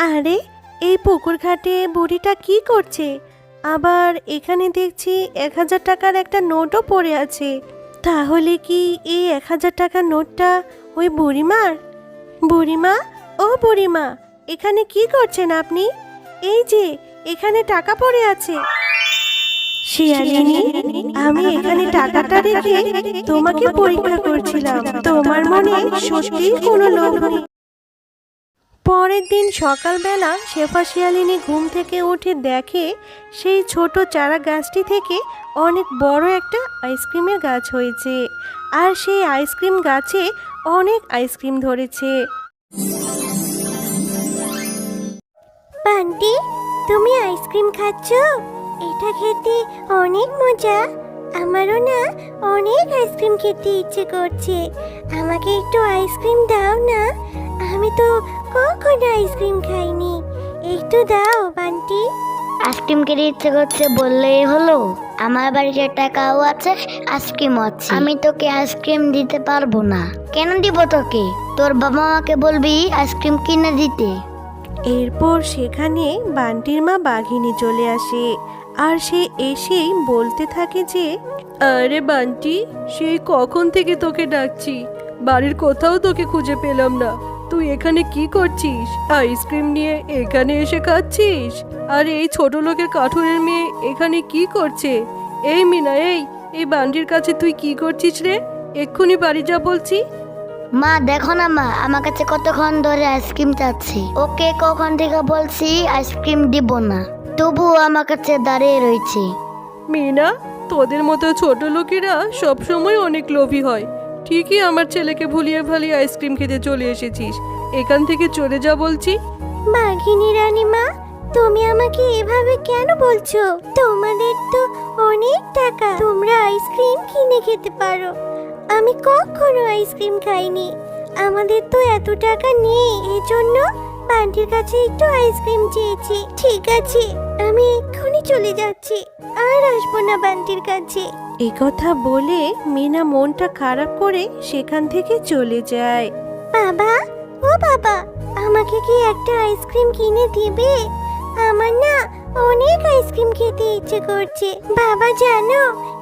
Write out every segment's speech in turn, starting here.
আরে এই পুকুর ঘাটে বুড়িটা কি করছে? আবার এখানে দেখছি 1000 টাকার একটা নোটও পড়ে আছে। তাহলে কি এই 1000 টাকার নোটটা ওই বুড়িমার? বুড়িমা, ও বুড়িমা, এখানে কি করছেন আপনি? এই যে এখানে টাকা পড়ে আছে। শিয়ালিনী, আমি এখানে টাকাটা রেখে তোমাকে পরীক্ষা করছিলাম, তোমার মনে সত্যিই কোনো লোভ নেই। পরের দিন সকালবেলা শেফা শিয়ালিনী ঘুম থেকে উঠে দেখে সেই ছোট চারা গাছটি থেকে অনেক বড় একটা আইসক্রিমের গাছ হয়েছে, আর সেই আইসক্রিম গাছে অনেক আইসক্রিম ধরেছে। বান্টি, তুমি আইসক্রিম খাচ্ছ? এটা খেতে অনেক মজা। আমারও না অনেক আইসক্রিম খেতে ইচ্ছে করছে। আমাকে একটু আইসক্রিম দাও না, আমি তো কখনো আইসক্রিম খাইনি। একটু দাও বান্টি। আইসক্রিম খেতে ইচ্ছে করছে বললেই হলো? আমার বাড়িতে টাকাও আছে, আইসক্রিমও আছে। আমি তোকে আইসক্রিম দিতে পারবো না। কেন দিব তোকে? তোর বাবা মাকে বলবি আইসক্রিম কিনে দিতে। এরপর সেখানে বান্টির মা বাঘিনী চলে আসে, আর সে এসেই বলতে থাকে যে, আরে বান্টি, সেই কখন থেকে তোকে ডাকছি, বাড়ির কোথাও তোকে খুঁজে পেলাম না। তুই এখানে কি করছিস? আইসক্রিম নিয়ে এখানে এসে খাচ্ছিস? আর এই ছোট লোকের কাঠুরের মেয়ে এখানে কি করছে? এই মিনা, এই বান্টির কাছে তুই কি করছিস রে? এক্ষুনি বাড়ি যা বলছি। মা দেখো না মা, আমার কাছে কতক্ষণ ধরে আইসক্রিম চাচ্ছি। ওকে কখন থেকে বলছি আইসক্রিম দিব না, তবুও আমার কাছে দাঁড়িয়ে রয়েছে। মিনা, তোদের মতো ছোট লোকেরা সবসময় অনেক লোভী হয়। ঠিকই আমার ছেলেকে ভুলিয়ে ভালিয়ে আইসক্রিম খেতে চলে এসেছিস। এখান থেকে চলে যা বলছি। বাঘিনী রানীমা, তুমি আমাকে এভাবে কেন বলছো? তোমাদের তো অনেক টাকা, তোমরা আইসক্রিম কিনে খেতে পারো। আমি কখনো আইসক্রিম খাইনি। আমাদের তো এত টাকা নেই, এজন্য বান্টির কাছে একটু আইসক্রিম চেয়েছি। ঠিক আছে, আমি এক্ষুনি চলে যাচ্ছি, আর আসবো না বান্টির কাছে। এই কথা বলে মিনা মনটা খারাপ করে সেখান থেকে চলে যায়। বাবা, ও বাবা, আমাকে কি একটা আইসক্রিম কিনে দিবে? আমার না অনেক আইসক্রিম খেতে ইচ্ছে করছে। বাবা জানো,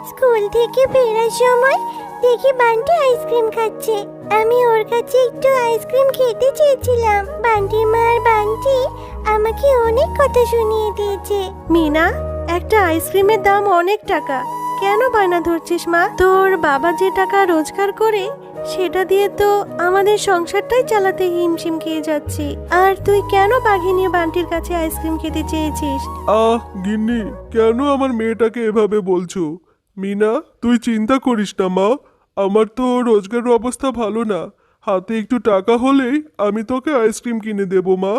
স্কুল থেকে ফেরার সময় দেখি বান্টি আইসক্রিম খাচ্ছে। আমি ওর কাছে একটু আইসক্রিম খেতে চেয়েছিলাম। বান্টির মা আর বান্টি আমাকে অনেক কথা শুনিয়ে দিয়েছে। মিনা, একটা আইসক্রিমের দাম অনেক টাকা, কেন বায়না ধরছিস মা? তোর বাবা যে টাকা রোজগার করে সেটা দিয়ে তো আমাদের সংসারটাই চালাতে হিমশিম খেয়ে যাচ্ছি। আর তুই কেন বাঘিনী বান্টির কাছে আইসক্রিম খেতে চেয়েছিস? গিন্নি, কেন আমার মেয়েটাকে এভাবে বলছো? মিনা, তুই চিন্তা করিস না মা, আমার তো রোজগারের অবস্থা ভালো না। হাতে একটু টাকা হলেই আমি তোকে আইসক্রিম কিনে দেবো মা।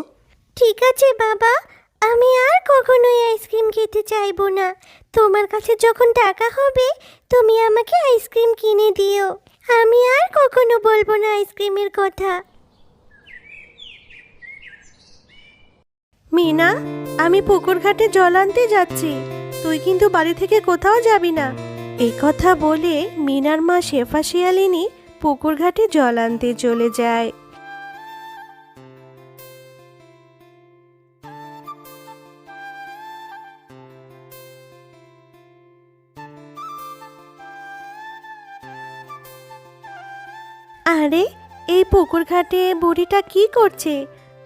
ঠিক আছে বাবা, আমি আর কখনোই আইসক্রিম খেতে চাইবো না। তোমার কাছে যখন টাকা হবে তুমি আমাকে আইসক্রিম কিনে দিও। আমি আর কখনো বলবো না আইসক্রিমের কথা। মিনা, আমি পুকুর ঘাটে জল আনতে যাচ্ছি, তুই কিন্তু বাড়ি থেকে কোথাও যাবি না। এই কথা বলে মিনার মা শেফা শিয়ালিনী পুকুর ঘাটে জল আনতে চলে যায়। আরে এই পুকুর ঘাটে বুড়িটা কি করছে?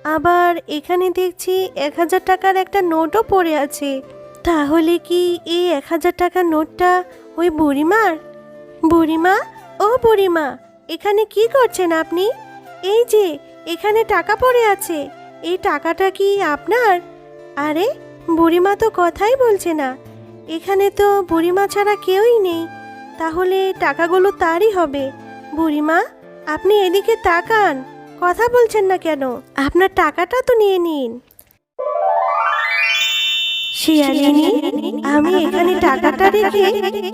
আবার এখানে দেখছি 1000 টাকার একটা নোটও পড়ে আছে। তাহলে কি এই 1000 টাকার নোটটা ওই বুড়িমার? বুড়িমা, ও বুড়িমা, এখানে কি করছেন আপনি? এই যে এখানে টাকা পড়ে আছে, এই টাকাটা কি আপনার? আরে বুড়িমা তো কথাই বলছে না। এখানে তো বুড়িমা ছাড়া কেউই নেই, তাহলে টাকাগুলো তারই হবে। বুড়িমা, আপনি এদিকে তাকান, কথা বলছেন না কেন? আপনার টাকাটা তো নিয়ে নিন। শিয়ালিনী, আমি এখানে টাকাটা রেখে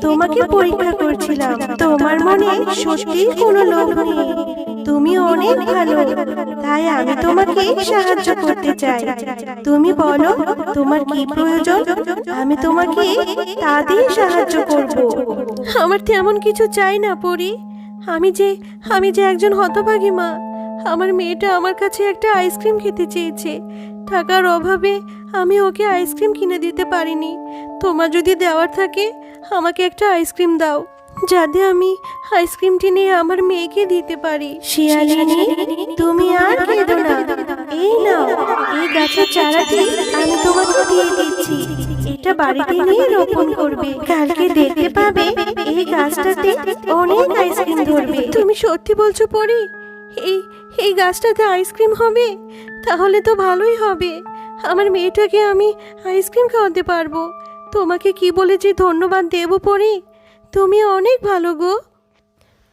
তোমাকে পরীক্ষা করছিলাম, তোমার মনে সত্যিই কোনো লোভ নেই। তুমি অনেক ভালো, তাই আমি তোমাকে সাহায্য করতে চাই। তুমি বলো তোমার কি প্রয়োজন, আমি তোমাকে তা দিয়ে সাহায্য করব। আমার তেমন কিছু চাই না পরি। আমি যে একজন হতভাগী মা, আমার মেয়েটা আমার কাছে একটা আইসক্রিম খেতে চেয়েছে। টাকার অভাবে আমি ওকে আইসক্রিম কিনে দিতে পারিনি। তোমার যদি দেওয়ার থাকে আমাকে একটা আইসক্রিম দাও, যাতে আমি আইসক্রিমটি নিয়ে আমার মেয়েকে দিতে পারি। শিয়ালিনী, তুমি আর কেঁদো না। এই নাও, এই গাছের চারাটি আমি তোমাকে দিয়ে দিচ্ছি। এটা বাড়িতে নিয়ে রোপণ করবে। কালকে দেখতে পাবে এই গাছটাতে অনেক আইসক্রিম ধরবে। তুমি সত্যি বলছো পরি? এই এই গাছটাতে আইসক্রিম হবে? তাহলে তো ভালোই হবে। আমার মেয়েটাকে আমি আইসক্রিম খাওয়াতে পারবো। তোমাকে কি বলে যে ধন্যবাদ দেব পরি? তুমি অনেক ভালো গো।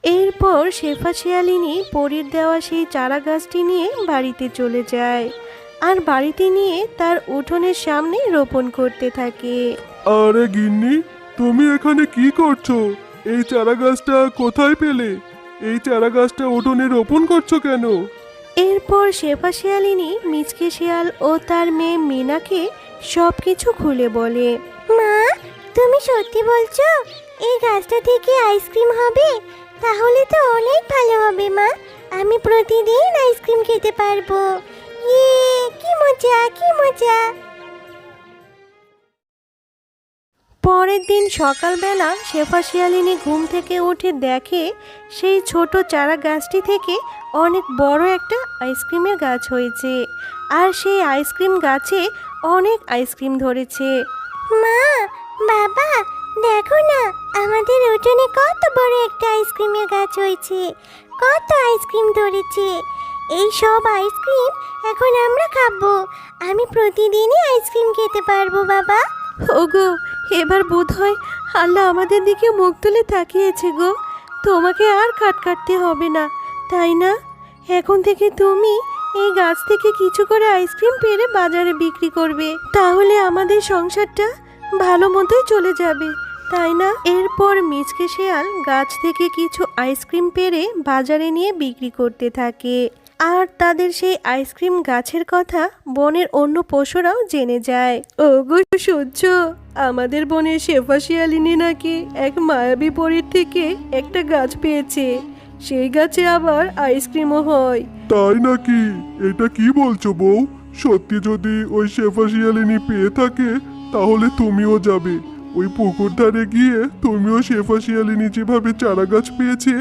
এরপর শেফা শিয়ালিনী পরীর দেওয়া সেই চারা গাছটি নিয়ে বাড়িতে চলে যায় আর বাড়িতে নিয়ে তার উঠোনের সামনে রোপণ করতে থাকে। আরে গিন্নি, তুমি এখানে কি করছো? এই চারা গাছটা কোথায় পেলে? এই চারা গাছটা উঠোনে রোপণ করছো কেন? এরপর শেফা শিয়ালিনী মিচকে শিয়াল ও তার মেয়ে মিনাকে সব কিছু খুলে বলে। মা, তুমি সত্যি বলছো এই গাছটা থেকে আইসক্রিম হবে? তাহলে তো অনেক ভালো হবে মা। আমি প্রতিদিন আইসক্রিম খেতে পারবো। ইয়ে, কি মজা, কি মজা। পরের দিন সকালবেলা শেফা শিয়ালিনী ঘুম থেকে উঠে দেখে সেই ছোট চারা গাছটি থেকে অনেক বড় একটা আইসক্রিমের গাছ হয়েছে আর সেই আইসক্রিম গাছে অনেক আইসক্রিম ধরেছে। মা, বাবা, দেখো না আমাদের উঠোনে কত বড় একটা আইসক্রিমের গাছ হয়েছে। কত আইসক্রিম ধরেছে। এই সব আইসক্রিম এখন আমরা খাবো। আমি প্রতিদিনই আইসক্রিম খেতে পারবো বাবা। ওগো, এবার বোধহয় আল্লাহ আমাদের দিকে মুখ তুলে তাকিয়েছে গো। তোমাকে আর কাটতে হবে না, তাই না? এখন থেকে তুমি এই গাছ থেকে কিছু করে আইসক্রিম পেড়ে বাজারে বিক্রি করবে। তাহলে আমাদের সংসারটা ভালো মতোই চলে যাবে, তাই না? এরপর মিচকে শিয়াল গাছ থেকে কিছু আইসক্রিম পেড়ে বাজারে নিয়ে বিক্রি করতে থাকে আর তাদের সেই আইসক্রিম গাছের কথা বনের অন্য পশুরাও জেনে যায়। ওগো সূর্য, আমাদের বনের শেফা শিয়ালিনী নাকি এক মায়াবী পরীর থেকে একটা গাছ পেয়েছে। সেই গাছে আবার আইসক্রিমও হয়। তাই নাকি? এটা কি বলছো বউ? সত্যি যদি ওই শেফা শিয়ালিনী পেয়ে থাকে তাহলে তুমিও যাবে ওই পুকুর ধারে গিয়ে, তুমিও শেফা শিয়ালিনী যেভাবে চারা গাছ পেয়েছে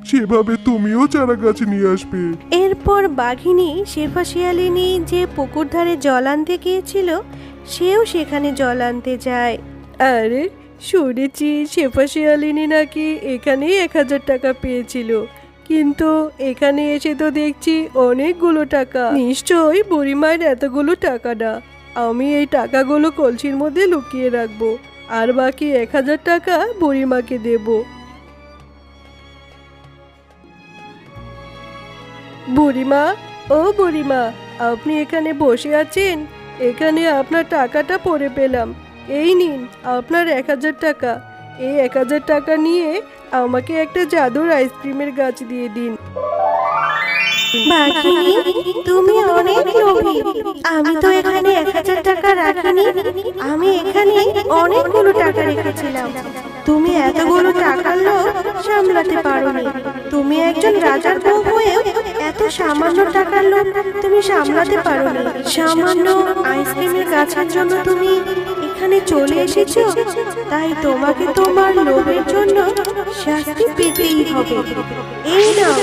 সেভাবে তুমিও চারা গাছ নিয়ে আসবে। এরপর বাঘিনী শেফা শিয়ালিনী যে পুকুর ধারে জল আনতে গিয়েছিল সেও সেখানে জল আনতে যায়। আরে, শুনেছি শেফা শিয়ালিনী নাকি এখানেই 1000 টাকা পেয়েছিল, কিন্তু এখানে এসে তো দেখছি অনেকগুলো টাকা। নিশ্চয়ই বুড়িমায়ের এতগুলো টাকা না। আমি এই টাকাগুলো কলসির মধ্যে লুকিয়ে রাখবো আর বাকি 1000 টাকা বুড়িমাকে দেব। বুড়িমা, ও বুড়িমা, আপনি এখানে বসে আছেন? এখানে আপনার টাকাটা পড়ে পেলাম। এই নিন আপনার 1000 টাকা। এই 1000 টাকা নিয়ে আমাকে একটা জাদুর আইসক্রিমের গাছ দিয়ে দিন। বাঘিনী, তুমি অনেক লোভী। আমি তো এখানে 1000 টাকা রাখিনি, আমি এখানে অনেকগুলো টাকা রেখেছিলাম। তুমি এতগুলো টাকার লোভ সামলাতে পারোনি। তুমি একজন রাজার বউ হয়েও এত সামান্য টাকার লোভ তুমি সামলাতে পারোনি। সামান্য আইসক্রিমের গাছের জন্য তুমি এখানে চলে এসেছো, তাই তোমাকে তোমার লোভের জন্য শাস্তি পেতেই হবে। এই নাও,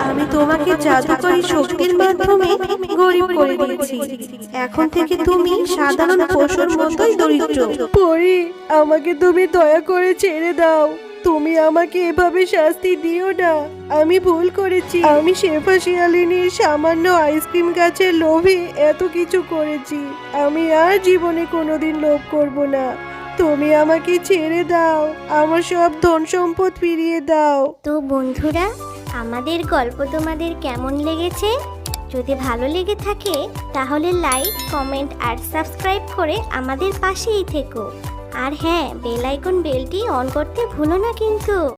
আমি তোমাকে জাদুকরী শক্তির মাধ্যমে গরিব করে দিয়েছি। এখন থেকে তুমি সাধারণ পশুর মতোই দরিদ্র। পরি, আমাকে তুমি দয়া করে ছেড়ে দাও। তুমি আমাকে এভাবে শাস্তি দিও না। আমি ভুল করেছি। আমি শেফা শিয়ালিনীর সামান্য আইসক্রিম গাছের লোভে এত কিছু করেছি। আমি আর জীবনে কোনোদিন লোভ করব না। তুমি আমাকে ছেড়ে দাও, আমার সব ধন সম্পদ ফিরিয়ে দাও। তো বন্ধুরা, আমাদের গল্প তোমাদের কেমন লেগেছে? যদি ভালো লেগে থাকে তাহলে লাইক, কমেন্ট আর সাবস্ক্রাইব করে আমাদের পাশেই থেকো। আর হ্যাঁ, বেল আইকন বেলটি অন করতে ভুলো না কিন্তু।